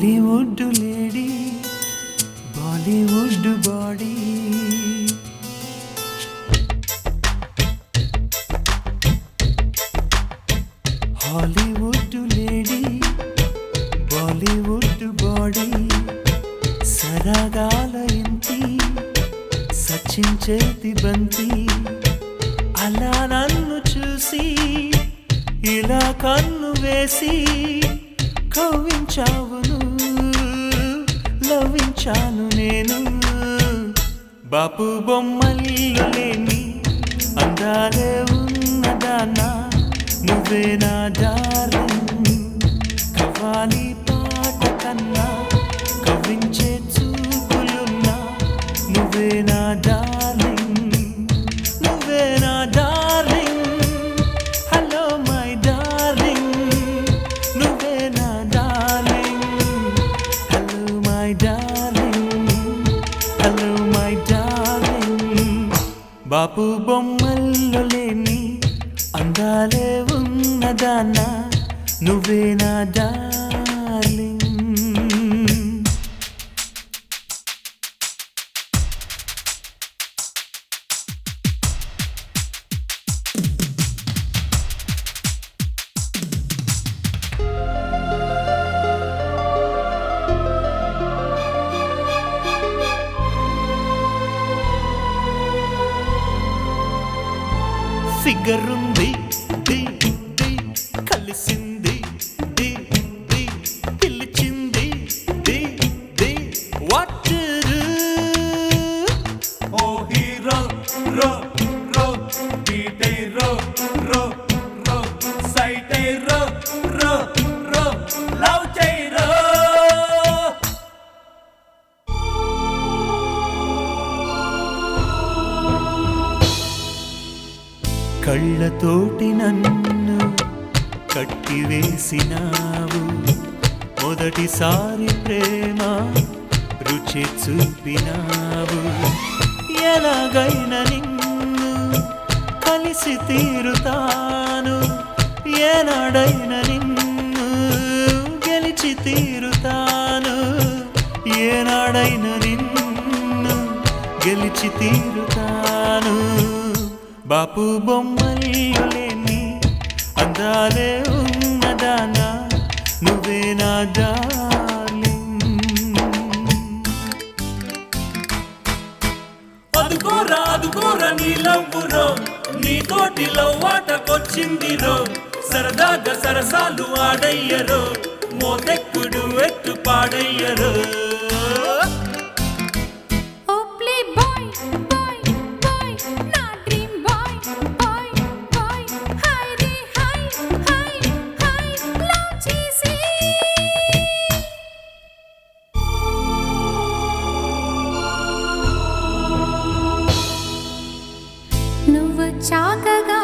Hollywood lady Bollywood body Hollywood lady Bollywood body సరగాల ఇంటి సచిన్ చేతి బంతి అలా నన్ను చూసి ఇలా కన్ను వేసి కవ్వించావును లవ్వించాను నేను బాపు బొమ్మల్లో లేని అందాలే ఉన్నదానా నువ్వే నా డార్లింగ్ కవ్వాలి పాట కన్నా కవ్వించే చూపులున్నా నువ్వే నా డార్లింగ్ నువ్వే నా డార్లింగ్ హలో మై డార్లింగ్ నువ్వే నా darling hello my darling hello my darling Bapu బొమ్మల్లో లేని అందాలే ఉన్నదానా నువ్వే నా డార్లింగ్ ఫిగరుంది కలిసింది పిలిచింది వాట్ ఓ హీరో రో రో బీటై రో రో రో సైటై రో రో రో లవ్ చై రో కళ్ళతోటి నన్ను కట్టివేసినావు మొదటిసారి ప్రేమ రుచి చూపినావు ఎలాగైనా నిన్ను కలిసి తీరుతాను ఏనాడైనా నిన్ను గెలిచి తీరుతాను ఏనాడైనా నిన్ను గెలిచి తీరుతాను బాపు బొమ్మల్లో లేని అందాలే ఉన్నదానా నువ్వే నా డార్లింగ్ అదుకోరా నీ లవ్వురో నీ తోటి లవ్ ఆటకొచ్చిందిరో సరదాగా సరసాలు ఆడయ్యరో మోతెక్కుడు ఎత్తు పాడయ్యరో నువ్వు చాకగా